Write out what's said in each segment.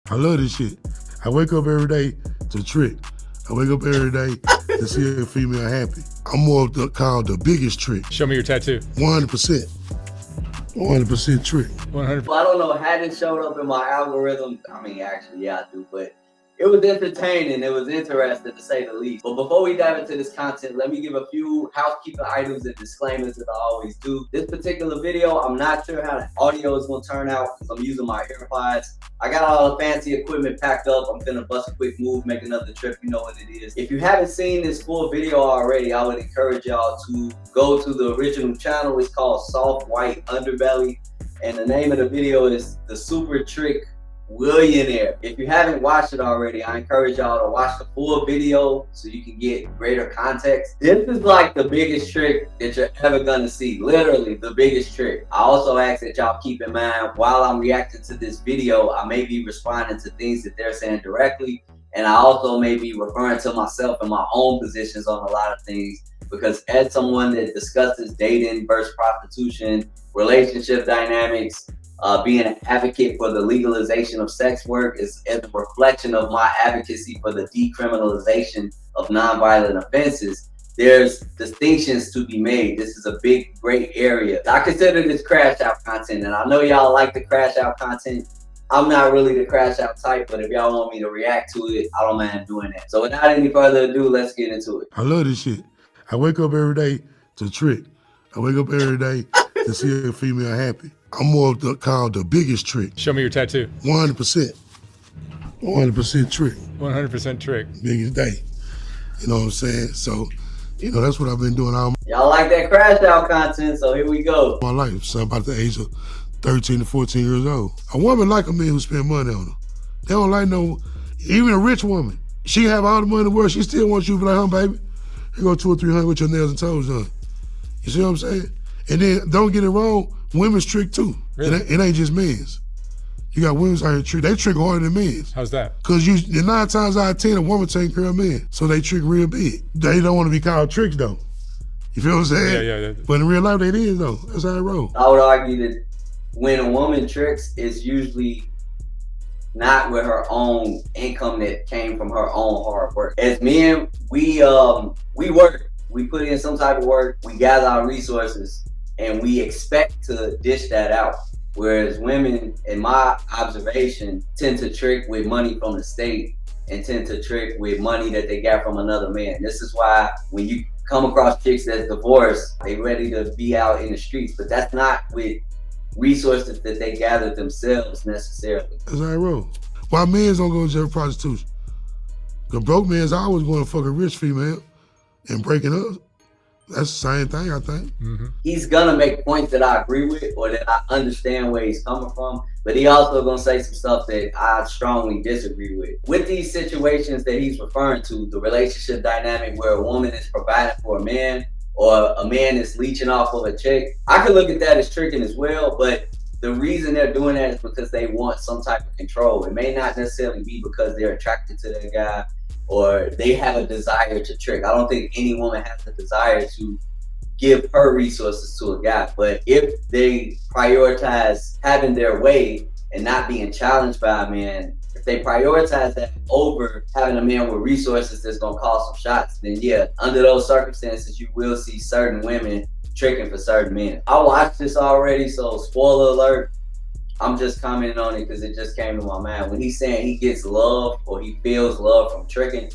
I love this shit. I wake up every day to trick. I wake up every day to see a female happy. I'm more of called the biggest trick. Show me your tattoo. 100%. 100% trick. 100%. Well, I don't know how it showed up in my algorithm. I mean, actually, yeah, I do, but it was entertaining. It was interesting, to say the least. But before we dive into this content, let me give a few housekeeping items and disclaimers that I always do. This particular video, I'm not sure how the audio is going to turn out because I'm using my AirPods. I got all the fancy equipment packed up. I'm finna bust a quick move, make another trip. You know what it is. If you haven't seen this full video already, I would encourage y'all to go to the original channel. It's called Soft White Underbelly. And the name of the video is the Super Trick-Willionaire. If you haven't watched it already, I encourage y'all to watch the full video so you can get greater context. This is like the biggest trick that you're ever gonna see. Literally the biggest trick. I also ask that y'all keep in mind, while I'm reacting to this video, I may be responding to things that they're saying directly. And I also may be referring to myself and my own positions on a lot of things, because as someone that discusses dating versus prostitution, relationship dynamics, being an advocate for the legalization of sex work is a reflection of my advocacy for the decriminalization of nonviolent offenses. There's distinctions to be made. This is a big, great area. I consider this CaShApp content, and I know y'all like the CaShApp content. I'm not really the CaShApp type, but if y'all want me to react to it, I don't mind doing that. So without any further ado, let's get into it. I love this shit. I wake up every day to trick. I wake up every day to see a female happy. I'm more of called the biggest trick. Show me your tattoo. 100%. 100% trick. 100% trick. Biggest day. You know what I'm saying? So, you know, that's what I've been doing all Y'all like that CaShApp content, so here we go. my life. So about the age of 13 to 14 years old. A woman like a man who spend money on her. They don't like no, even a rich woman. She can have all the money in the world, she still wants you to be like, baby, here go 200 or 300 with your nails and toes done. You see what I'm saying? And then, don't get it wrong, women's trick too. Really? It ain't just men's. You got women's out here trick, they trick harder than men's. How's that? Cause 9 times out of 10, a woman taking care of men. So they trick real big. They don't want to be called tricks though. You feel what I'm saying? Yeah. But in real life, they is though. That's how it rolls. I would argue that when a woman tricks, it's usually not with her own income that came from her own hard work. As men, we work. We put in some type of work, we gather our resources, and we expect to dish that out. Whereas women, in my observation, tend to trick with money from the state and tend to trick with money that they got from another man. This is why when you come across chicks that's divorced, they ready to be out in the streets, but that's not with resources that they gathered themselves necessarily. That's how it roll. Why men don't go to jail for prostitution? The broke man's always going to fuck a rich female and breaking up. That's the same thing, I think. Mm-hmm. He's gonna make points that I agree with or that I understand where he's coming from, but he also gonna say some stuff that I strongly disagree with. With these situations that he's referring to, the relationship dynamic where a woman is providing for a man or a man is leeching off of a chick, I could look at that as tricking as well, but the reason they're doing that is because they want some type of control. It may not necessarily be because they're attracted to that guy or they have a desire to trick. I don't think any woman has a desire to give her resources to a guy, but if they prioritize having their way and not being challenged by a man, if they prioritize that over having a man with resources that's gonna call some shots, then yeah, under those circumstances, you will see certain women tricking for certain men. I watched this already, so spoiler alert, I'm just commenting on it because it just came to my mind. When he's saying he gets love or he feels love from tricking,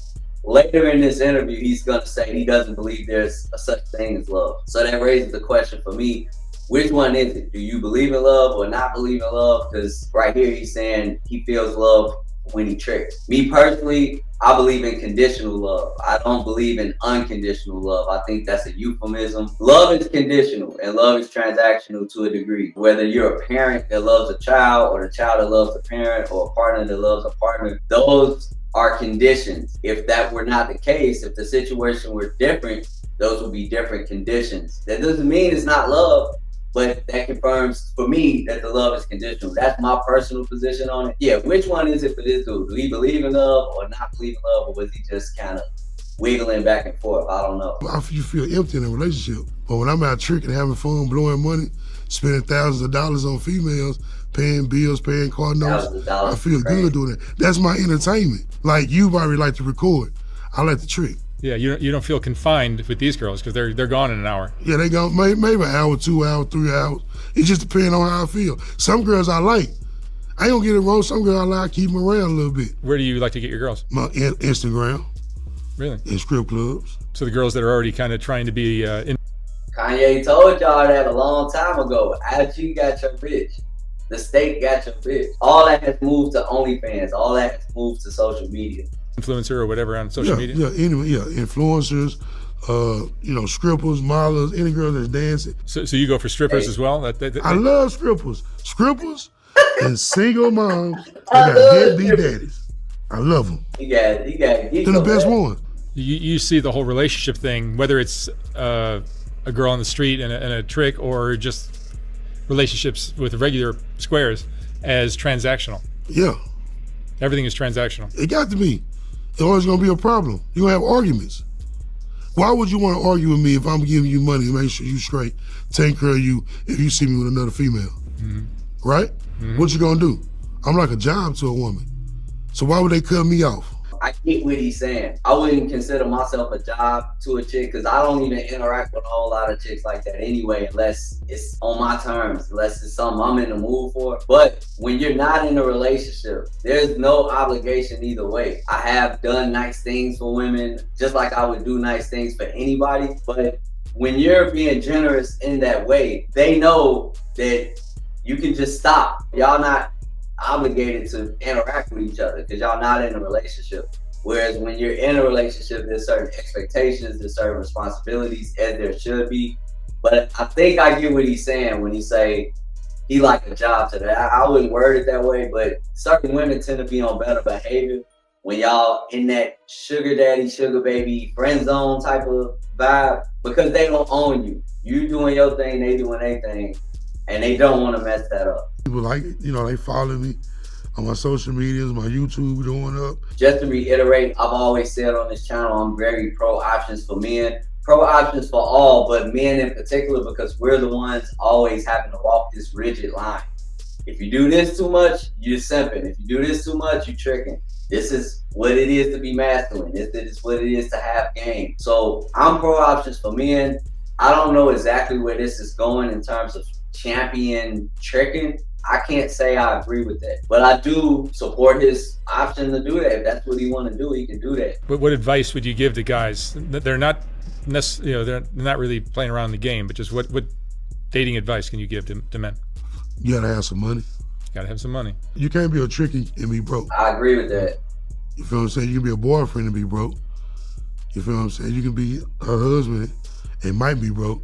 later in this interview, he's gonna say he doesn't believe there's a such thing as love. So that raises the question for me, which one is it? Do you believe in love or not believe in love? Because right here he's saying he feels love when he tricks. Me personally, I believe in conditional love. I don't believe in unconditional love. I think that's a euphemism. Love is conditional and love is transactional to a degree. Whether you're a parent that loves a child or the child that loves a parent or a partner that loves a partner, those are conditions. If that were not the case, if the situation were different, those would be different conditions. That doesn't mean it's not love, but that confirms for me that the love is conditional. That's my personal position on it. Yeah, which one is it for this dude? Do he believe in love or not believe in love, or was he just kind of wiggling back and forth? I don't know. You feel empty in a relationship. But when I'm out tricking, having fun, blowing money, spending thousands of dollars on females, paying bills, paying car notes. I feel crazy. good doing that. That's my entertainment. Like you probably like to record. I like to trick. Yeah, you don't feel confined with these girls because they're gone in an hour. Yeah, they go maybe an hour, 2 hours, 3 hours. It just depends on how I feel. Some girls I like. I ain't gonna get it wrong. Some girls I like, keep them around a little bit. Where do you like to get your girls? My Instagram. Really? In strip clubs. So the girls that are already kind of trying to be in. Kanye told y'all that a long time ago. IG got your bitch. The state got your bitch. All that has moved to OnlyFans. All that has moved to social media. Influencer or whatever on social media? Influencers, strippers, models, any girl that's dancing. So you go for strippers as well? I love strippers. Strippers and single moms that got deadbeat daddies. I love them. You got They're the best ones. You see the whole relationship thing, whether it's a girl on the street and a trick or just relationships with regular squares as transactional. Yeah. Everything is transactional. It got to be. It's always going to be a problem. You're going to have arguments. Why would you want to argue with me if I'm giving you money to make sure you straight, take care of you if you see me with another female? Mm-hmm. Right? Mm-hmm. What you going to do? I'm like a job to a woman. So why would they cut me off? I get what he's saying. I wouldn't consider myself a job to a chick because I don't even interact with a whole lot of chicks like that anyway, unless it's on my terms, unless it's something I'm in the mood for. But when you're not in a relationship, there's no obligation either way. I have done nice things for women, just like I would do nice things for anybody. But when you're being generous in that way, they know that you can just stop. Y'all not obligated to interact with each other because y'all not in a relationship. Whereas when you're in a relationship, there's certain expectations, there's certain responsibilities, as there should be. But I think I get what he's saying when he say he like a job to that. I wouldn't word it that way, but certain women tend to be on better behavior when y'all in that sugar daddy, sugar baby, friend zone type of vibe because they don't own you. You doing your thing, they doing their thing, and they don't want to mess that up. People like it, they follow me on my social medias, my YouTube going up. Just to reiterate, I've always said on this channel, I'm very pro options for men, pro options for all, but men in particular, because we're the ones always having to walk this rigid line. If you do this too much, you're simping. If you do this too much, you're tricking. This is what it is to be masculine. This is what it is to have game. So I'm pro options for men. I don't know exactly where this is going in terms of champion tricking. I can't say I agree with that, but I do support his option to do that. If that's what he want to do, he can do that. But what advice would you give to guys that they're not necessarily, they're not really playing around the game, but just what dating advice can you give to men? You gotta have some money. Gotta have some money. You can't be a tricky and be broke. I agree with that. You feel what I'm saying? You can be a boyfriend and be broke. You feel what I'm saying? You can be her husband and might be broke.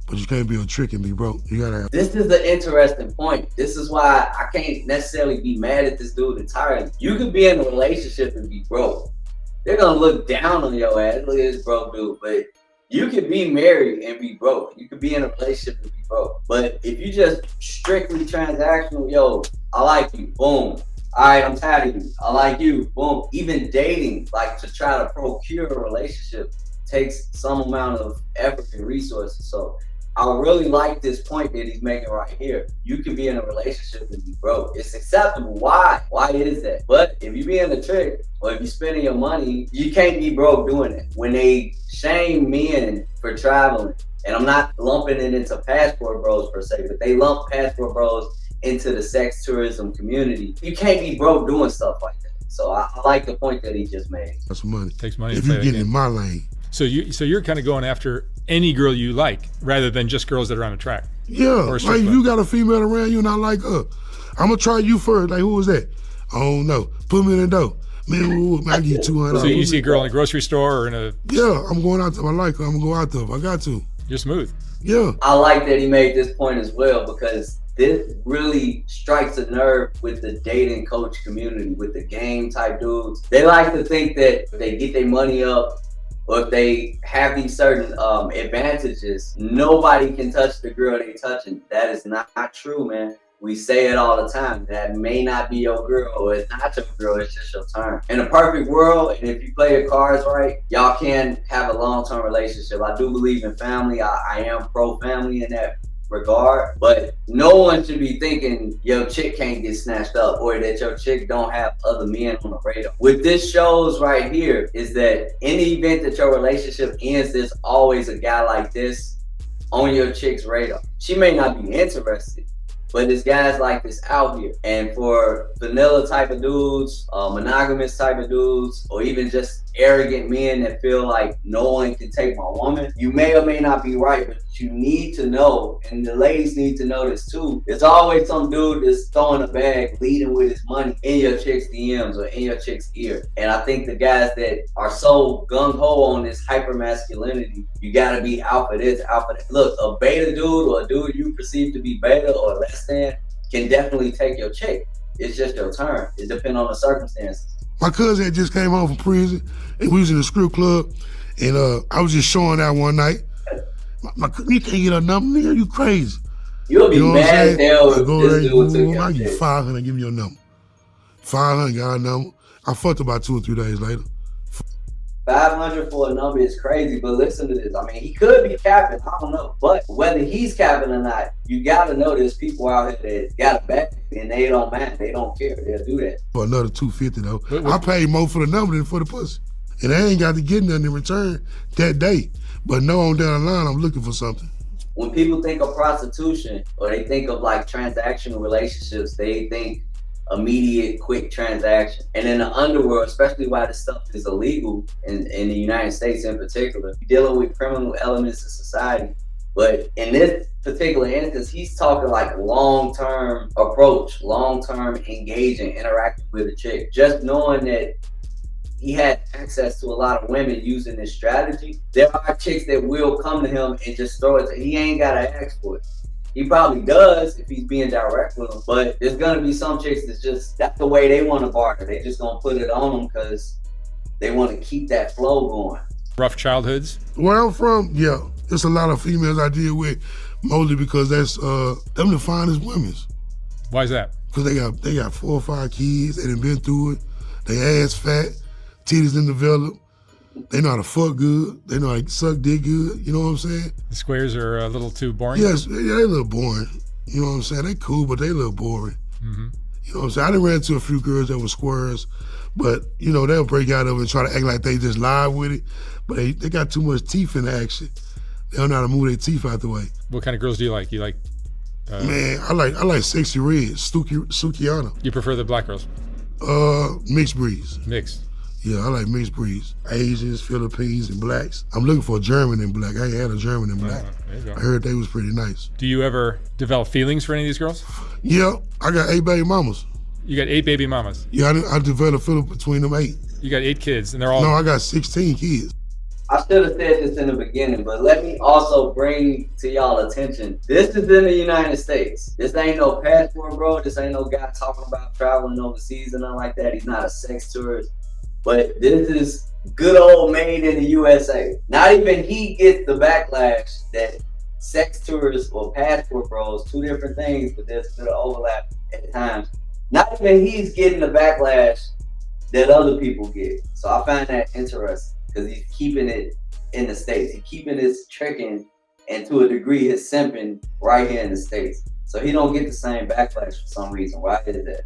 But you can't be a trick and be broke. You gotta have. This is the interesting point. This is why I can't necessarily be mad at this dude entirely. You could be in a relationship and be broke. They're gonna look down on your ass. Look at this broke dude. But you could be married and be broke. You could be in a relationship and be broke. But if you just strictly transactional, yo, I like you, boom. All right, I'm tired of you. I like you, boom. Even dating, like to try to procure a relationship, takes some amount of effort and resources. So I really like this point that he's making right here. You can be in a relationship and be broke. It's acceptable. Why? Why is that? But if you be in a trick or if you're spending your money, you can't be broke doing it. When they shame men for traveling, and I'm not lumping it into passport bros per se, but they lump passport bros into the sex tourism community. You can't be broke doing stuff like that. So I like the point that he just made. That's money. Takes money. If you get in my lane. So you're kind of going after any girl you like rather than just girls that are on a track. Yeah, like you got a female around you and I like her. I'm gonna try you first. Like, who was that? I don't know. Put me in the dough. Man, I give you $200. So you see a girl in a grocery store or in a... Yeah, I'm going out there. I like her. I'm gonna go out there. I got to. You're smooth. Yeah. I like that he made this point as well because this really strikes a nerve with the dating coach community, with the game type dudes. They like to think that if they get their money up, or if they have these certain advantages, nobody can touch the girl they touching. That is not true, man. We say it all the time. That may not be your girl, or it's not your girl, it's just your turn. In a perfect world, and if you play your cards right, y'all can have a long-term relationship. I do believe in family. I am pro-family in that regard, but no one should be thinking your chick can't get snatched up or that your chick don't have other men on the radar. What this shows right here is that in the event that your relationship ends, there's always a guy like this on your chick's radar. She may not be interested, but there's guys like this out here. And for vanilla type of dudes, monogamous type of dudes, or even just arrogant men that feel like no one can take my woman, you may or may not be right, but you need to know, and the ladies need to know this too, there's always some dude that's throwing a bag, leading with his money in your chick's DMs or in your chick's ear. And I think the guys that are so gung-ho on this hyper masculinity, you gotta be out for this, out for that. Look, a beta dude or a dude you perceive to be beta or less than can definitely take your chick. It's just your turn. It depends on the circumstances. My cousin had just came home from prison, and we was in the strip club, and I was just showing out one night. You can't get a number, nigga, you crazy. You'll be mad as hell if this dude took your I give chick. you 500, give me your number. 500, got a number. I fucked about 2 or 3 days later. 500 for a number is crazy, but listen to this. I mean, he could be capping, I don't know. But whether he's capping or not, you gotta know there's people out here that got a back and they don't mind, they don't care, they'll do that. For another 250 though. I paid more for the number than for the pussy. And I ain't got to get nothing in return that day. But no, on down the line, I'm looking for something. When people think of prostitution or they think of like transactional relationships, they think immediate, quick transaction. And in the underworld, especially why this stuff is illegal in the United States in particular, dealing with criminal elements of society. But in this particular instance, he's talking like long-term approach, long-term engaging, interacting with a chick. Just knowing that he had access to a lot of women using this strategy. There are chicks that will come to him and just throw it to him. He ain't got to ask for it. He probably does if he's being direct with them, but there's gonna be some chicks that's the way they want to barter. They just gonna put it on them because they want to keep that flow going. Rough childhoods? Where I'm from, yeah, there's a lot of females I deal with, mostly because that's them the finest women. Why is that? Because they got 4 or 5 kids, they done been through it, they ass fat, titties done developed, they know how to fuck good, they know how to suck dick good, you know what I'm saying? The squares are a little too boring? Yes, yeah, they a little boring, you know what I'm saying? They cool, but they a little boring. Mm-hmm. You know what I'm saying? I done ran into a few girls that were squares, but you know, they'll break out of it and try to act like they just live with it, but they got too much teeth in the action. They don't know how to move their teeth out the way. What kind of girls do you like? You like? Man, I like sexy red, Sukiana. You prefer the black girls? Mixed breeds. Mixed. Yeah, I like mixed breeds. Asians, Philippines, and blacks. I'm looking for a German in black. I ain't had a German in black. There you go. I heard they was pretty nice. Do you ever develop feelings for any of these girls? Yeah, I got 8 baby mamas. You got 8 baby mamas. Yeah, I developed feelings between them 8. You got 8 kids, and they're all... No, I got 16 kids. I should have said this in the beginning, but let me also bring to y'all attention, this is in the United States. This ain't no passport, bro. This ain't no guy talking about traveling overseas and nothing like that. He's not a sex tourist. But this is good old made in the USA. Not even he gets the backlash that sex tourists or passport bros, 2 different things, but there's a bit of overlap at times. Not even he's getting the backlash that other people get. So I find that interesting because he's keeping it in the States. He's keeping his tricking and to a degree his simping right here in the States. So he don't get the same backlash for some reason. Why is that?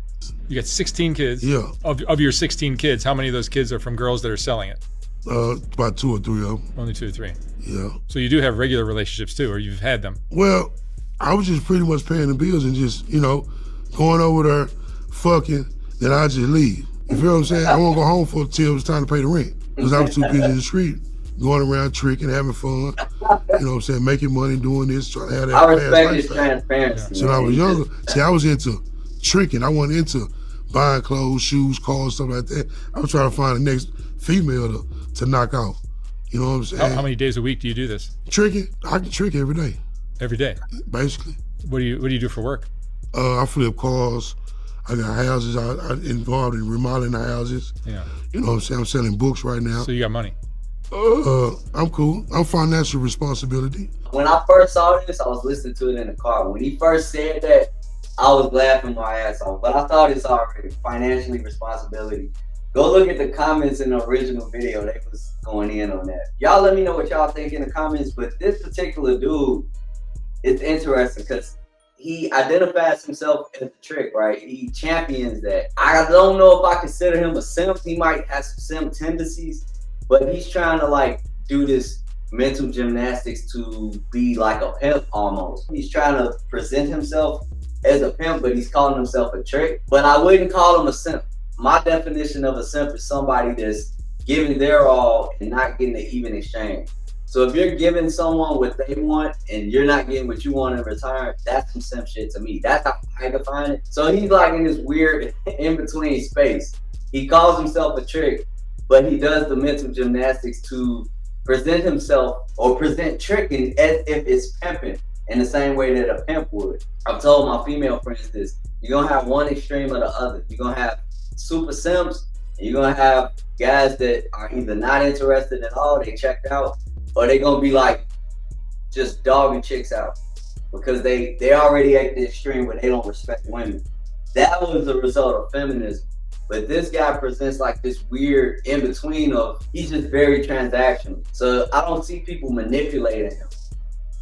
You got 16 kids. Yeah. Of your 16 kids, how many of those kids are from girls that are selling it? About 2 or 3 of them. Only 2 or 3. Yeah. So you do have regular relationships too, or you've had them? Well, I was just pretty much paying the bills and just, you know, going over there, fucking, then I just leave. You feel what I'm saying? I won't go home till it was time to pay the rent because I was too busy in the street, going around tricking, having fun. You know what I'm saying? Making money, doing this, trying to have that. I respect his transparency. So when I was younger, see, I was into tricking. I wasn't into buying clothes, shoes, cars, stuff like that. I was trying to find the next female to knock off. You know what I'm saying? How many days a week do you do this? Tricking? I can trick every day. Every day? Basically. What do you do for work? I flip cars. I got houses. I involved in remodeling the houses. Yeah. You know what I'm saying? I'm selling books right now. So you got money? I'm cool. I'm financial responsibility. When I first saw this, I was listening to it in the car. When he first said that, I was laughing my ass off. But I thought it's already financially responsibility. Go look at the comments in the original video. They was going in on that. Y'all let me know what y'all think in the comments. But this particular dude, it's interesting because he identifies himself as a trick, right? He champions that. I don't know if I consider him a simp. He might have some simp tendencies, but he's trying to like do this mental gymnastics to be like a pimp almost. He's trying to present himself as a pimp, but he's calling himself a trick. But I wouldn't call him a simp. My definition of a simp is somebody that's giving their all and not getting an even exchange. So if you're giving someone what they want and you're not getting what you want in return, that's some simp shit to me. That's how I define it. So he's like in this weird in-between space. He calls himself a trick, but he does the mental gymnastics to present himself or present tricking as if it's pimping in the same way that a pimp would. I've told my female friends this. You're gonna have one extreme or the other. You're gonna have super simps, and you're gonna have guys that are either not interested at all, they checked out, or they gonna be like just dogging chicks out because they already at the extreme where they don't respect women. That was the result of feminism. But this guy presents like this weird in-between of, he's just very transactional. So I don't see people manipulating him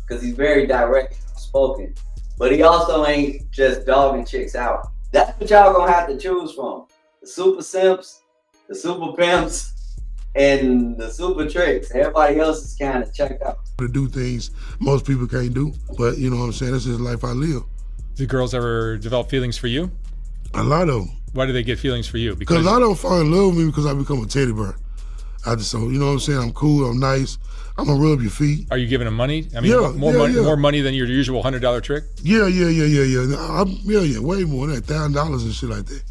because he's very direct and spoken. But he also ain't just dogging chicks out. That's what y'all gonna have to choose from. The super simps, the super pimps, and the super tricks. Everybody else is kind of checked out. To do things most people can't do, but you know what I'm saying, that's just the life I live. Do girls ever develop feelings for you? A lot of them. Why do they get feelings for you? Because a lot of them fall in love with me because I become a teddy bear. So, you know what I'm saying, I'm cool, I'm nice, I'm gonna rub your feet. Are you giving them money? I mean, Yeah, more money than your usual $100 trick? Yeah, way more than that, $1,000 and shit like that.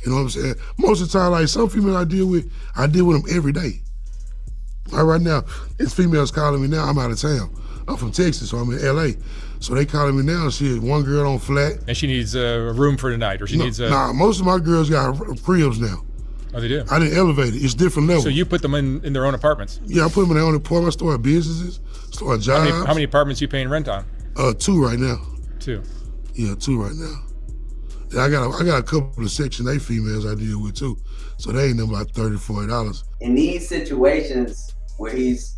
You know what I'm saying? Most of the time, like some females I deal with them every day. Right now, it's females calling me now. I'm out of town. I'm from Texas, so I'm in LA. So they calling me now. Shit, one girl on flat. And she needs a room for tonight, or she needs a... Nah, most of my girls got cribs now. Oh, they do? I didn't elevate it. It's different levels. So you put them in their own apartments? Yeah, I put them in their own apartments. I start businesses, start jobs. How many apartments are you paying rent on? 2 right now. 2? Yeah, 2 right now. And I got a couple of Section 8 females I deal with too. So they ain't nothing about $30, $40. In these situations where he's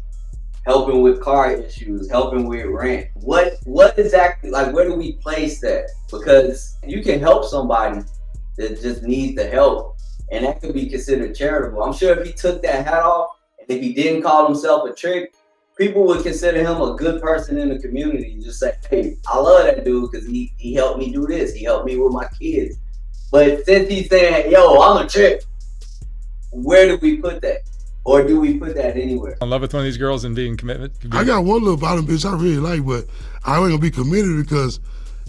helping with car issues, helping with rent, what exactly, like where do we place that? Because you can help somebody that just needs the help, and that could be considered charitable. I'm sure if he took that hat off, and if he didn't call himself a trick, people would consider him a good person in the community and just say, hey, I love that dude because he helped me do this. He helped me with my kids. But since he's saying, yo, I'm a trick, where do we put that? Or do we put that anywhere? In love with one of these girls and being committed? I got one little bottom bitch I really like, but I ain't gonna be committed because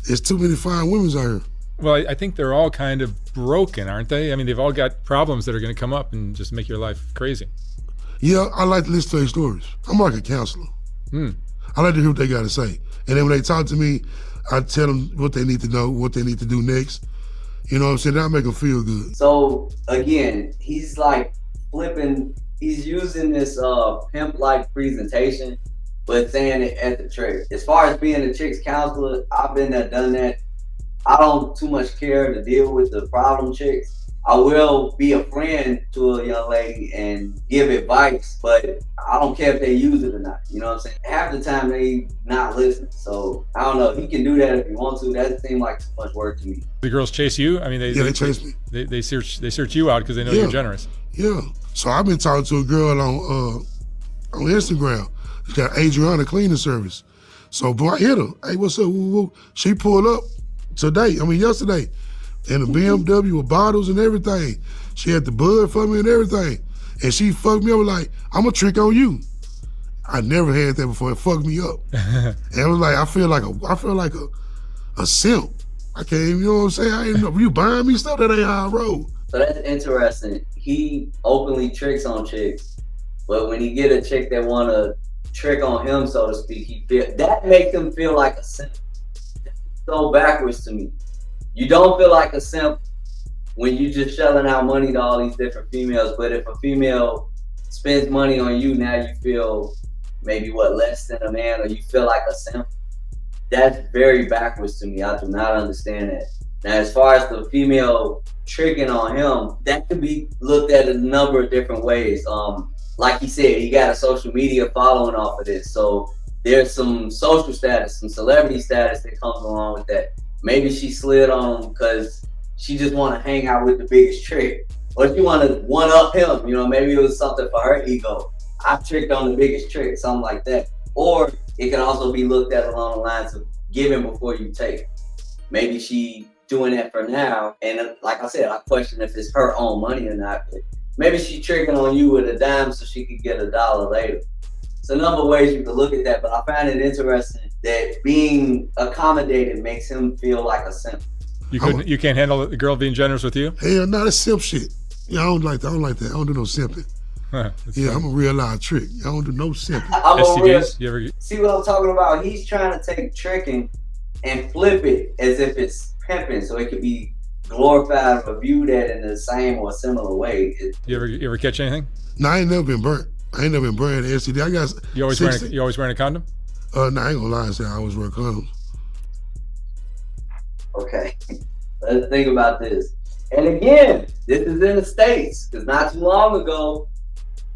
there's too many fine women out here. Well, I think they're all kind of broken, aren't they? I mean, they've all got problems that are gonna come up and just make your life crazy. Yeah, I like to listen to their stories. I'm like a counselor. I like to hear what they gotta say. And then when they talk to me, I tell them what they need to know, what they need to do next. You know what I'm saying? That'll make them feel good. So again, he's like flipping, he's using this pimp-like presentation, but saying it as a trick. As far as being a chick's counselor, I've been there, done that. I don't too much care to deal with the problem chicks. I will be a friend to a young lady and give advice, but I don't care if they use it or not. You know what I'm saying? Half the time they not listening. So I don't know. He can do that if he wants to. That seems like too much work to me. The girls chase you? I mean, they chase me. They search you out because they know you're generous. Yeah. So I've been talking to a girl on Instagram. She got Adriana cleaning service. So boy, I hit her. Hey, what's up? Woo, woo. She pulled up yesterday. In a BMW with bottles and everything. She had the bud for me and everything. And she fucked me up like, I'm a trick on you. I never had that before. It fucked me up. And it was like, I feel like a simp. I can't even, you know what I'm saying? I ain't know, you buying me stuff? That ain't how I roll. So that's interesting. He openly tricks on chicks, but when he get a chick that want to trick on him, so to speak, that makes him feel like a simp. That's so backwards to me. You don't feel like a simp when you just shelling out money to all these different females, but if a female spends money on you, now you feel maybe less than a man, or you feel like a simp. That's very backwards to me. I do not understand that. Now, as far as the female tricking on him, that could be looked at a number of different ways. Like he said, he got a social media following off of this. So there's some social status, some celebrity status that comes along with that. Maybe she slid on him because she just want to hang out with the biggest trick, or she want to one up him. You know, maybe it was something for her ego. I tricked on the biggest trick, something like that. Or it can also be looked at along the lines of giving before you take. Maybe she doing that for now, and like I said, I question if it's her own money or not. But maybe she tricking on you with a dime so she could get $1 later. It's a number of ways you can look at that, but I find it interesting that being accommodated makes him feel like a simp. You can't handle the girl being generous with you? Hell, no, that's simp shit. Yeah, I don't like that. I don't do no simping. Huh, yeah, funny. I'm a real live trick. I don't do no simping. STDs? You ever... See what I'm talking about? He's trying to take tricking and flip it as if it's pimping, so it could be glorified or viewed at in the same or similar way. You ever catch anything? No, I ain't never been burnt. I ain't never been burnt at STD. I got. You always wearing a condom? No, I ain't gonna lie and say I always wear condoms. Okay, let's think about this. And again, this is in the States, because not too long ago,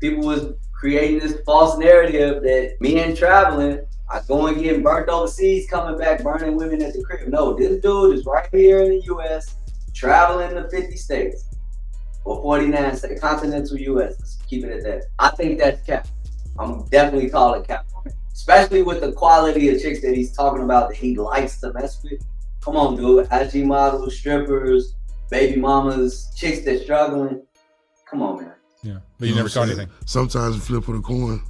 people was creating this false narrative that men traveling are going getting burnt overseas, coming back burning women at the crib. No, this dude is right here in the U.S. traveling to 50 states or 49 states, continental U.S. Let's keep it at that. I think that's cap. I'm definitely calling cap on it, especially with the quality of chicks that he's talking about that he likes to mess with. Come on, dude. IG models, strippers, baby mamas, chicks that's struggling. Come on, man. Yeah, but you never caught anything. Sometimes you flip with a coin.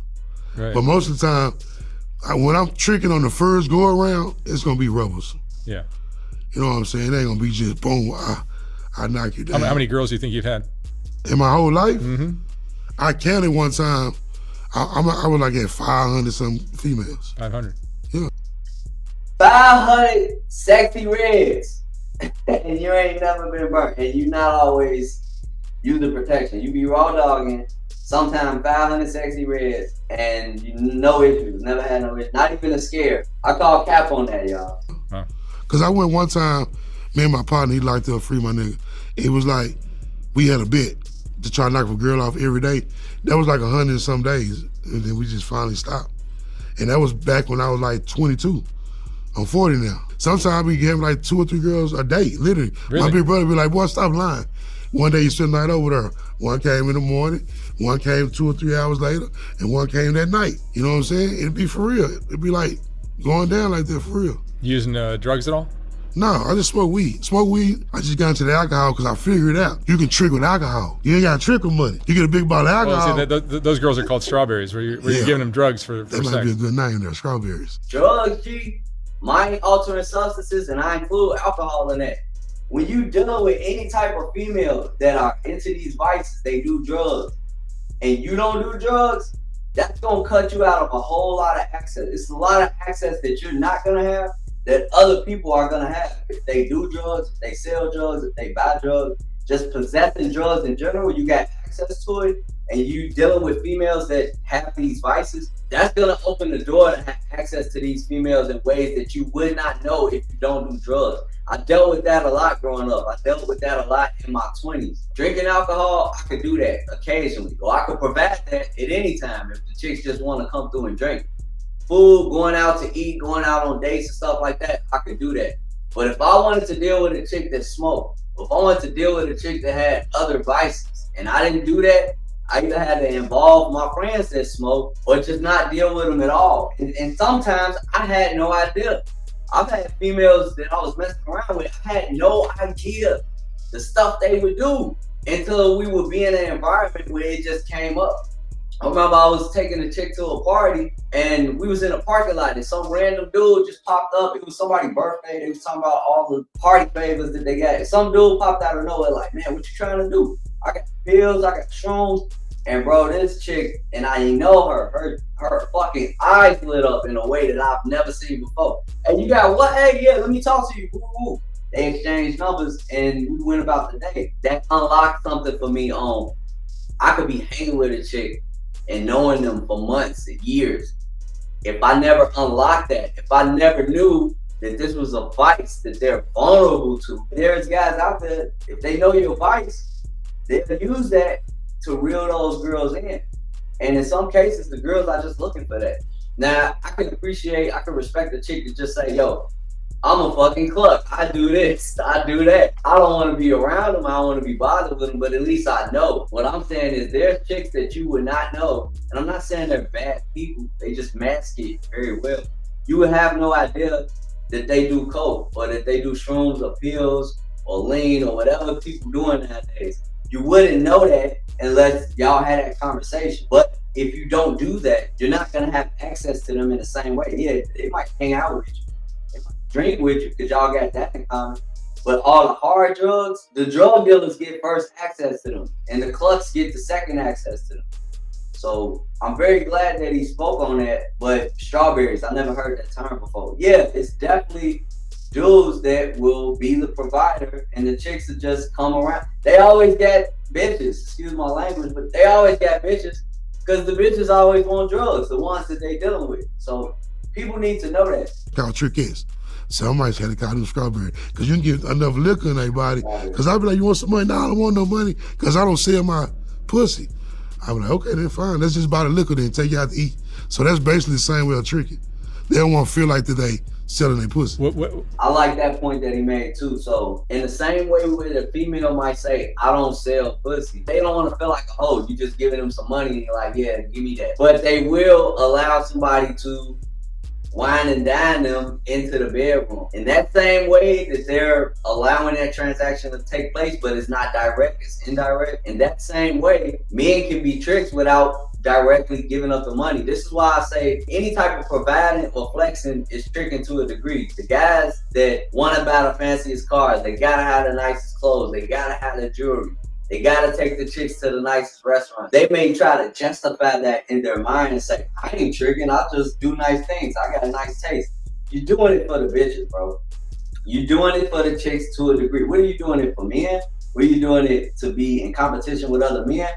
Right. But most of the time, when I'm tricking on the first go around, it's gonna be rebels. Yeah. You know what I'm saying? It ain't gonna be just boom, I knock you down. How many girls do you think you've had? In my whole life? Mm-hmm. I counted one time, I was like at 500 some females. 500. Yeah. 500 sexy reds. And you ain't never been burnt. And you not always use the protection. You be raw dogging, sometimes 500 sexy reds, and you no issues. Never had no issues. Not even a scare. I call cap on that, y'all. Wow. Cause I went one time, me and my partner, he liked to free my nigga. It was like, we had a bet to try to knock a girl off every day. That was like 100 and some days. And then we just finally stopped. And that was back when I was like 22. I'm 40 now. Sometimes we get like 2 or 3 girls a day, literally. Really? My big brother be like, boy, stop lying. One day you spend the night over there. One came in the morning, one came 2 or 3 hours later, and one came that night. You know what I'm saying? It'd be for real. It'd be like going down like that for real. You using drugs at all? No, I just smoke weed. I just got into the alcohol because I figured it out. You can trick with alcohol. You ain't got to trick with money. You get a big bottle of alcohol. Well, see, those girls are called strawberries, where you're giving them drugs for that might sex. be a good name there, strawberries. Drugs, G, mind-altering substances, and I include alcohol in that. When you dealing with any type of female that are into these vices, they do drugs, and you don't do drugs, that's gonna cut you out of a whole lot of access. It's a lot of access that you're not gonna have that other people are gonna have. If they do drugs, if they sell drugs, if they buy drugs, just possessing drugs in general, you got access to it, and you dealing with females that have these vices, that's gonna open the door to have access to these females in ways that you would not know if you don't do drugs. I dealt with that a lot growing up. I dealt with that a lot in my 20s. Drinking alcohol, I could do that occasionally, or I could provide that at any time if the chicks just want to come through and drink. Food, going out to eat, going out on dates and stuff like that, I could do that. But if I wanted to deal with a chick that smoked, if I wanted to deal with a chick that had other vices, and I didn't do that, I either had to involve my friends that smoke or just not deal with them at all. And sometimes I had no idea. I've had females that I was messing around with, I had no idea the stuff they would do until we would be in an environment where it just came up. I remember I was taking a chick to a party and we was in a parking lot and some random dude just popped up. It was somebody's birthday. They was talking about all the party favors that they got. And some dude popped out of nowhere like, man, what you trying to do? I got pills, I got shrooms. And bro, this chick, and I know her fucking eyes lit up in a way that I've never seen before. And you got what? Hey, yeah, let me talk to you. Woo-woo. They exchanged numbers and we went about the day. That unlocked something for me on, I could be hanging with a chick and knowing them for months and years. If I never unlocked that, if I never knew that this was a vice that they're vulnerable to, there's guys out there, if they know your vice, they'll use that to reel those girls in. And in some cases, the girls are just looking for that. Now, I can respect the chick to just say, yo, I'm a fucking cluck. I do this, I do that. I don't want to be around them. I don't want to be bothered with them, but at least I know. What I'm saying is there's chicks that you would not know. And I'm not saying they're bad people. They just mask it very well. You would have no idea that they do coke or that they do shrooms or pills or lean or whatever people doing nowadays. You wouldn't know that unless y'all had that conversation. But if you don't do that, you're not going to have access to them in the same way. Yeah, they might hang out with you. They might drink with you because y'all got that in common. But all the hard drugs, the drug dealers get first access to them. And the clucks get the second access to them. So I'm very glad that he spoke on that. But strawberries, I never heard that term before. Yeah, it's definitely dudes that will be the provider and the chicks that just come around. They always got bitches, excuse my language, but they always got bitches because the bitches always want drugs, the ones that they dealing with. So people need to know that. How trick is. So I might have to call them strawberry because you can get enough liquor in their body. Because I'll be like, you want some money? No, I don't want no money because I don't sell my pussy. I'll be like, okay, then fine. Let's just buy the liquor then take you out to eat. So that's basically the same way of tricking. They don't want to feel like that they selling their pussy. I like that point that he made too. So in the same way where a female might say, I don't sell pussy, they don't want to feel like a hoe. You just giving them some money and you're like, yeah, give me that. But they will allow somebody to wine and dine them into the bedroom. In that same way that they're allowing that transaction to take place, but it's not direct, it's indirect. In that same way, men can be tricked without directly giving up the money. This is why I say any type of providing or flexing is tricking to a degree. The guys that want to buy the fanciest cars, they gotta have the nicest clothes, they gotta have the jewelry, they gotta take the chicks to the nicest restaurants. They may try to justify that in their mind and say, I ain't tricking, I'll just do nice things. I got a nice taste. You're doing it for the bitches, bro. You're doing it for the chicks to a degree. What are you doing it for men? What are you doing it to be in competition with other men?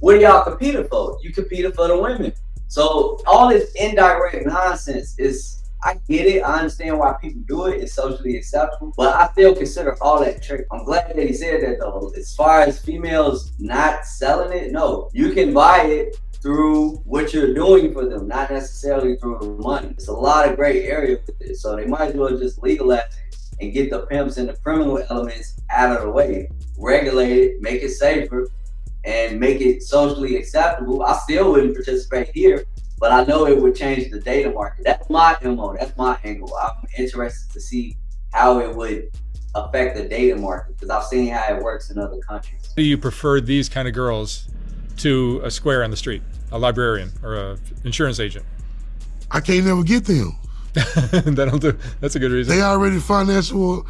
What are y'all competing for? You competing for the women. So all this indirect nonsense is, I get it. I understand why people do it. It's socially acceptable. But I still consider all that trick. I'm glad that he said that though. As far as females not selling it, no. You can buy it through what you're doing for them, not necessarily through the money. It's a lot of gray area with this. So they might as well just legalize it and get the pimps and the criminal elements out of the way. Regulate it, make it safer, and make it socially acceptable. I still wouldn't participate here, but I know it would change the data market. That's my MO, that's my angle. I'm interested to see how it would affect the data market because I've seen how it works in other countries. Do you prefer these kind of girls to a square on the street, a librarian or a insurance agent? I can't never get them. That'll do. That's a good reason. They already financial,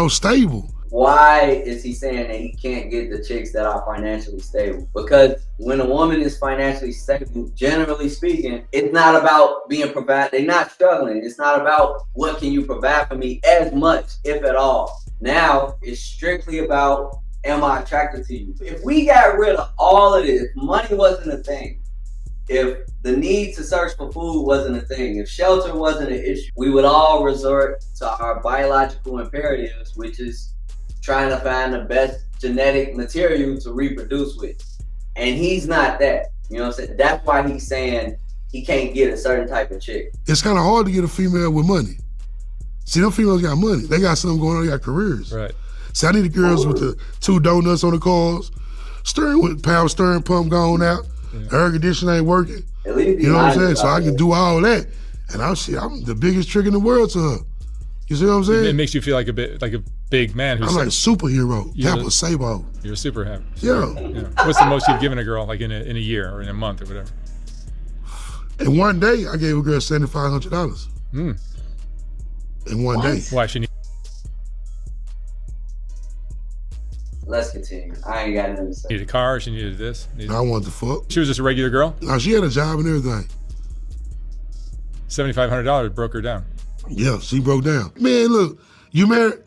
stable. Why is he saying that he can't get the chicks that are financially stable? Because when a woman is financially stable, generally speaking, it's not about being provided. They're not struggling. It's not about what can you provide for me as much, if at all. Now, it's strictly about, am I attracted to you? If we got rid of all of this, if money wasn't a thing, if the need to search for food wasn't a thing, if shelter wasn't an issue, we would all resort to our biological imperatives, which is trying to find the best genetic material to reproduce with. And he's not that. You know what I'm saying? That's why he's saying he can't get a certain type of chick. It's kind of hard to get a female with money. See, them females got money. They got something going on. They got careers. Right. See, I need the girls with the 2 donuts on the cars, steering with power steering pump going out, air conditioning ain't working. At least you know what I'm saying? So I can do all that. And I'm the biggest trick in the world to her. You see what I'm saying? It makes you feel like a big man who's I'm like a superhero. Pampa Sabo. You're a super happy. Yeah. What's the most you've given a girl, like in a year or in a month or whatever? And one day I gave a girl $7,500. In one day. Why she need? Let's continue. I ain't got nothing to say. Needed a car. She needed this. I wanted to fuck. She was just a regular girl. No, she had a job and everything. $7,500 broke her down. Yeah, she broke down. Man, look, you married?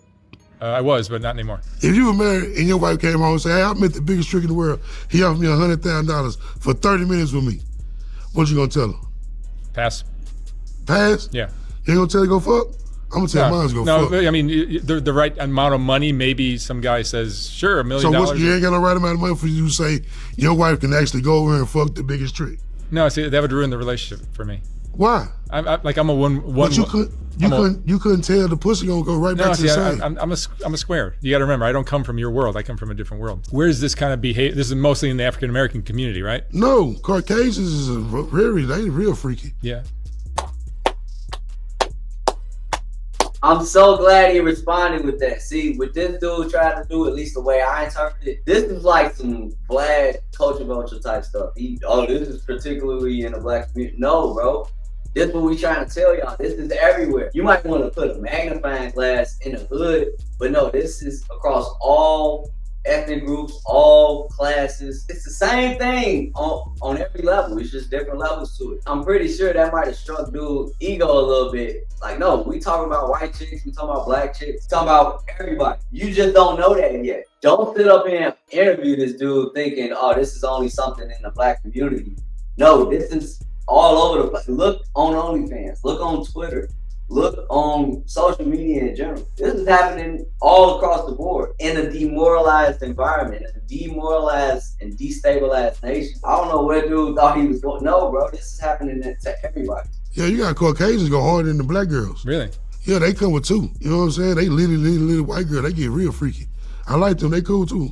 I was, but not anymore. If you were married and your wife came home and said, hey, I met the biggest trick in the world. He offered me $100,000 for 30 minutes with me. What you gonna tell her? Pass. Pass? Yeah. You ain't gonna tell her to go fuck? I'm gonna tell mine to go fuck. No, I mean, the right amount of money, maybe some guy says, sure, $1 million. So you ain't got the right amount of money for you to say your wife can actually go over here and fuck the biggest trick? No, see, that would ruin the relationship for me. Why? I'm a one. But you couldn't tell the pussy gonna go right back to the same. I'm a square. You got to remember, I don't come from your world. I come from a different world. Where is this kind of behavior? This is mostly in the African American community, right? No, Caucasians is they real freaky. Yeah. I'm so glad he responded with that. See, what this dude tried to do, at least the way I interpret it, this is like some Vlad culture vulture type stuff. This is particularly in the black community. No, bro. This is what we trying to tell y'all. This is everywhere. You might want to put a magnifying glass in the hood, but no, this is across all ethnic groups, all classes. It's the same thing on every level. It's just different levels to it. I'm pretty sure that might have struck dude's ego a little bit. Like, no, we talking about white chicks, we talking about black chicks, talking about everybody. You just don't know that yet. Don't sit up here and interview this dude thinking, oh, this is only something in the black community. No, this is all over the place. Look on OnlyFans, look on Twitter, look on social media in general. This is happening all across the board in a demoralized environment, in a demoralized and destabilized nation. I don't know where dude thought he was going. No, bro, this is happening to everybody. Yeah, you got Caucasians go harder than the black girls. Really? Yeah, they come with two. You know what I'm saying? They little white girl. They get real freaky. I like them. They cool too.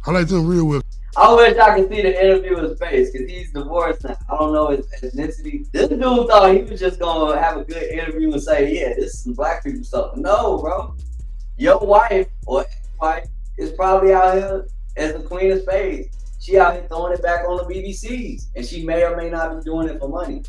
I like them real well. I wish I could see the interviewer's face because he's divorced now. I don't know his ethnicity. This dude thought he was just going to have a good interview and say, yeah, this is some black people stuff. No, bro. Your wife or ex-wife is probably out here as the queen of spades. She out here throwing it back on the BBCs. And she may or may not be doing it for money.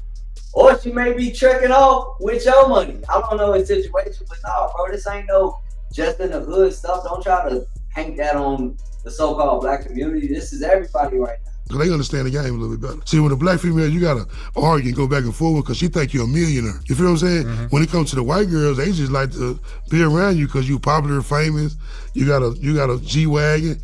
Or she may be tricking off with your money. I don't know his situation, but no, bro, this ain't no just in the hood stuff. Don't try to paint that on the so-called black community. This is everybody right now. So they understand the game a little bit better. See, with a black female, you gotta argue and go back and forth because she think you're a millionaire. You feel what I'm saying? Mm-hmm. When it comes to the white girls, they just like to be around you because you popular, famous. You got a G-Wagon.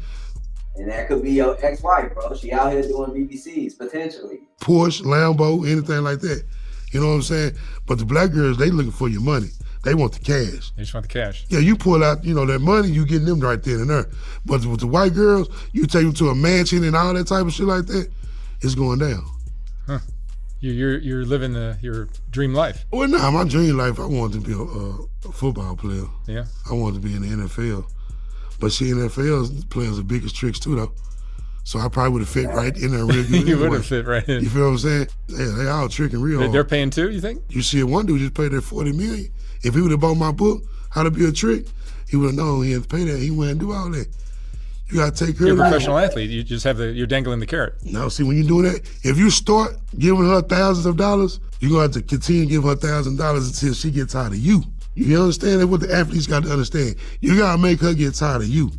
And that could be your ex-wife, bro. She out here doing BBCs, potentially. Porsche, Lambo, anything like that. You know what I'm saying? But the black girls, they looking for your money. They want the cash. They just want the cash. Yeah, you pull out, that money, you getting them right then and there. But with the white girls, you take them to a mansion and all that type of shit like that, it's going down. Huh. You're living your dream life. Well, no, my dream life, I wanted to be a football player. Yeah. I wanted to be in the NFL. But see, NFL players are biggest tricks too, though. So I probably would have fit right in there real good. You would have fit right in. You feel what I'm saying? Yeah, they all tricking real hard. They're paying too, you think? You see, one dude just paid that $40 million. If he would have bought my book, How to Be a Trick, he would have known he had to pay that. He wouldn't do all that. You got to take care of You're a professional athlete. You just you're dangling the carrot. Now, see, when you do that, if you start giving her thousands of dollars, you're going to have to continue to give her $1,000 until she gets tired of you. You understand that? What the athletes got to understand. You got to make her get tired of you.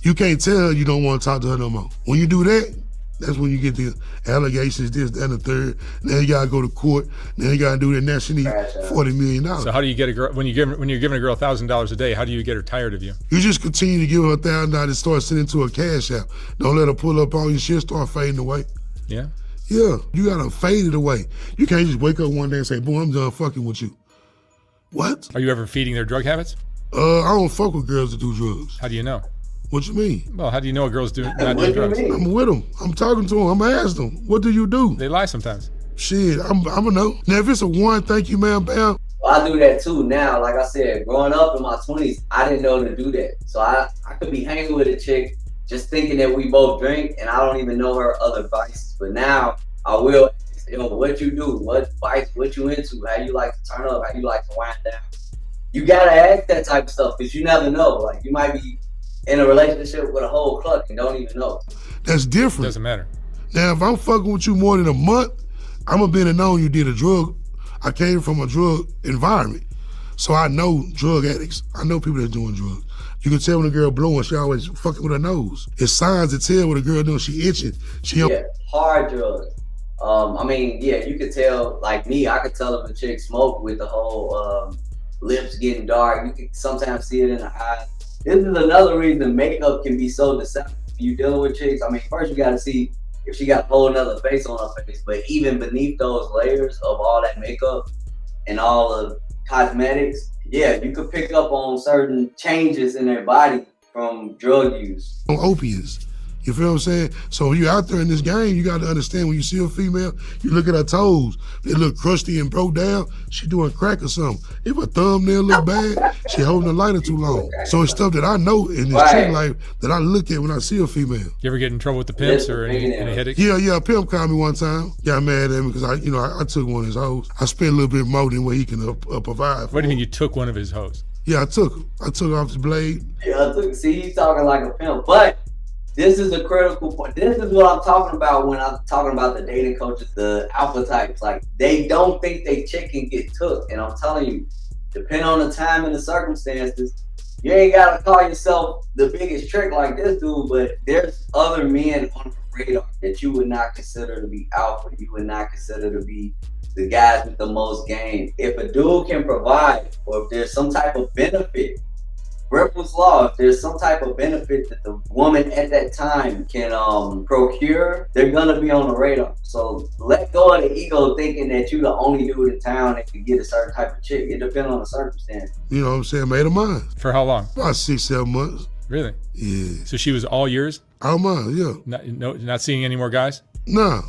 You can't tell her you don't want to talk to her no more. When you do that, that's when you get the allegations, this, that, and the third. Then you gotta go to court. Then you gotta do that. Now she need $40 million. So how do you get a girl when you're giving a girl $1,000 a day? How do you get her tired of you? You just continue to give her $1,000 and start sending to a CaShApp. Don't let her pull up on you. She'll start fading away. Yeah. Yeah, you gotta fade it away. You can't just wake up one day and say, "Boy, I'm done fucking with you." What? Are you ever feeding their drug habits? I don't fuck with girls that do drugs. How do you know? What you mean? Well, how do you know a girl's not doing drugs? I'm with them. I'm talking to them. I'm asking them, what do you do? They lie sometimes. Shit, I'm going to know. Now, if it's a one, thank you, ma'am, bam. Well, I do that too now. Like I said, growing up in my 20s, I didn't know to do that. So I could be hanging with a chick just thinking that we both drink and I don't even know her other vices. But now I will, what you do, what vice, what you into, how you like to turn up, how you like to wind down. You got to ask that type of stuff because you never know. Like you might be in a relationship with a whole cluck and don't even know. That's different. Doesn't matter. Now, if I'm fucking with you more than a month, I'm going to be known you did a drug. I came from a drug environment. So I know drug addicts. I know people that's doing drugs. You can tell when a girl blowing, she always fucking with her nose. It's signs to tell what a girl doing. She itching. Hard drugs. You could tell, like me, I could tell if a chick smoked with the whole lips getting dark. You can sometimes see it in the eyes. This is another reason makeup can be so deceptive. You dealing with chicks, first you gotta see if she got a whole nother face on her face, but even beneath those layers of all that makeup and all the cosmetics, you could pick up on certain changes in their body from drug use. Opiates. You feel what I'm saying? So when you out there in this game, you got to understand when you see a female, you look at her toes. They look crusty and broke down. She doing crack or something. If her thumbnail look bad, she holding the lighter too long. So it's stuff that I know in this trick life that I look at when I see a female. You ever get in trouble with the pimps or any headaches? Yeah, a pimp called me one time. Got mad at me because I took one of his hoes. I spent a little bit more than what he can provide. What do you mean you took one of his hoes? Yeah, I took him. I took off his blade. Yeah, see, he's talking like a pimp. But this is a critical point. This is what I'm talking about when I'm talking about the dating coaches, the alpha types. Like, they don't think they chick can get took. And I'm telling you, depending on the time and the circumstances, you ain't got to call yourself the biggest trick like this dude, but there's other men on the radar that you would not consider to be alpha. You would not consider to be the guys with the most game. If a dude can provide, or if there's some type of benefit, Ripple's Law, if there's some type of benefit that the woman at that time can procure, they're gonna be on the radar. So let go of the ego thinking that you the only dude in town that can get a certain type of chick. It depends on the circumstance. You know what I'm saying? Made her mine. For how long? About 6-7 months. Really? Yeah. So she was all yours? All mine, yeah. Not seeing any more guys? No.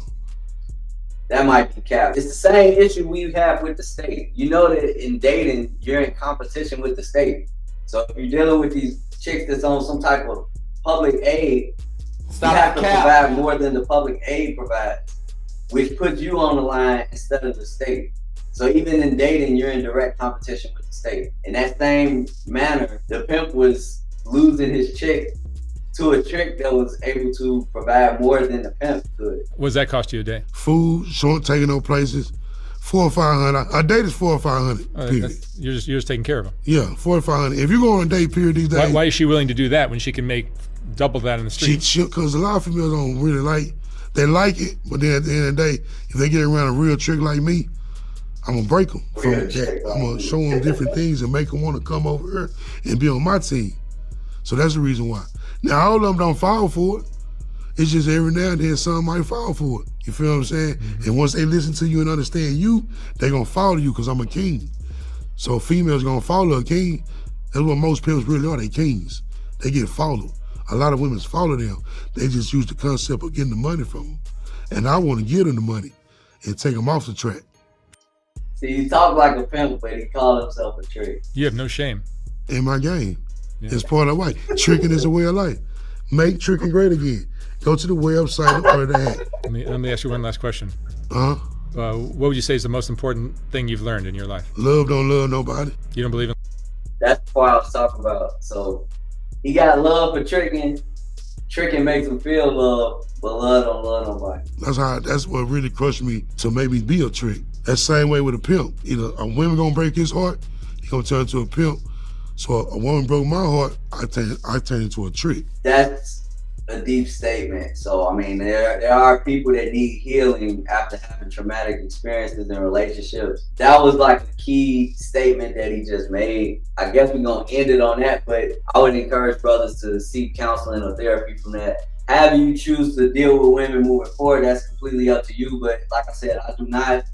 That might be cap. It's the same issue we have with the state. You know that in dating, you're in competition with the state. So if you're dealing with these chicks that's on some type of public aid, you have to provide more than the public aid provides, which puts you on the line instead of the state. So even in dating, you're in direct competition with the state. In that same manner, the pimp was losing his chick to a trick that was able to provide more than the pimp could. What does that cost you a day? Food, taking no places, $400 or $500. A date is $400 or $500. Period. You're just taking care of them. Yeah, $400 or $500. If you go on a date period these days, why is she willing to do that when she can make double that in the street? Because a lot of females don't really like. They like it, but then at the end of the day, if they get around a real trick like me, I'm gonna break them from that. I'm gonna show them different things and make them want to come over here and be on my team. So that's the reason why. Now, all of them don't fall for it. It's just every now and then some might fall for it. You feel what I'm saying? Mm-hmm. And once they listen to you and understand you, they're gonna follow you because I'm a king. So females gonna follow a king. That's what most pimps really are, they kings. They get followed. A lot of women follow them. They just use the concept of getting the money from them. And I wanna give them the money and take them off the track. See, you talk like a pimp, but he called himself a trick. You have no shame. In my game. Yeah. It's part of life. Tricking is a way of life. Make tricking great again. Go to the website and order the hat. Let me ask you one last question. What would you say is the most important thing you've learned in your life? Love don't love nobody. You don't believe in? That's the part I was talking about. So he got love for tricking. Tricking makes him feel love, but love don't love nobody. That's what really crushed me to make me be a trick. That's the same way with a pimp. Either a woman gonna break his heart, he gonna turn into a pimp. So a woman broke my heart, I turn into a trick. That's a deep statement. So I mean, there are people that need healing after having traumatic experiences in relationships. That was like a key statement that he just made. I guess we're gonna end it on that, but I would encourage brothers to seek counseling or therapy from that. However you choose to deal with women moving forward, that's completely up to you. But like I said, I do not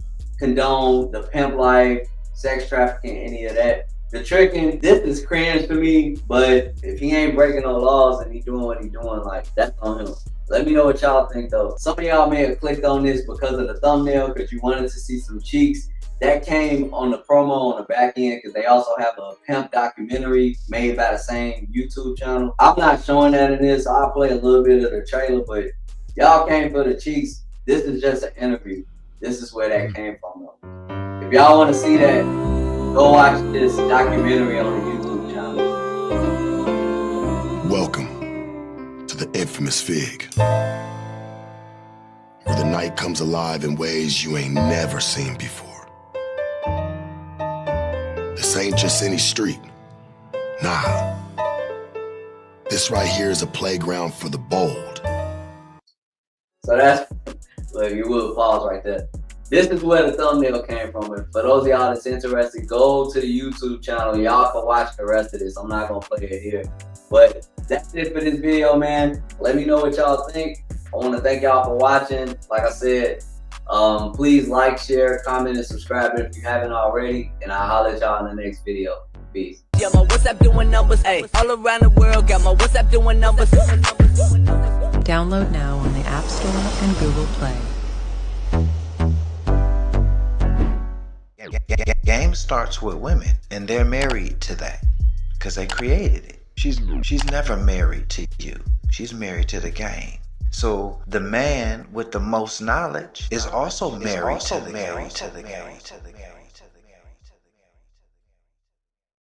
condone the pimp life, sex trafficking, any of that. The tricking, this is cringe to me, but if he ain't breaking no laws and he doing what he doing, like, that's on him. Let me know what y'all think though. Some of y'all may have clicked on this because of the thumbnail, because you wanted to see some cheeks. That came on the promo on the back end, because they also have a pimp documentary made by the same YouTube channel. I'm not showing that in this. I'll play a little bit of the trailer, but y'all came for the cheeks. This is just an interview. This is where that came from though. If y'all want to see that, go watch this documentary on the YouTube channel. Welcome to the infamous Fig, where the night comes alive in ways you ain't never seen before. This ain't just any street. Nah. This right here is a playground for the bold. So that's, look, you will pause right there. This is where the thumbnail came from. And for those of y'all that's interested, go to the YouTube channel. Y'all can watch the rest of this. I'm not gonna play it here. But that's it for this video, man. Let me know what y'all think. I wanna thank y'all for watching. Like I said, please like, share, comment, and subscribe if you haven't already. And I'll holler at y'all in the next video. Peace. Yeah, my WhatsApp doing numbers, ayy. All around the world, got my WhatsApp doing numbers. Download now on the App Store and Google Play. Game starts with women, and they're married to that because they created it. She's never married to you. She's married to the game. So the man with the most knowledge is also married to the game.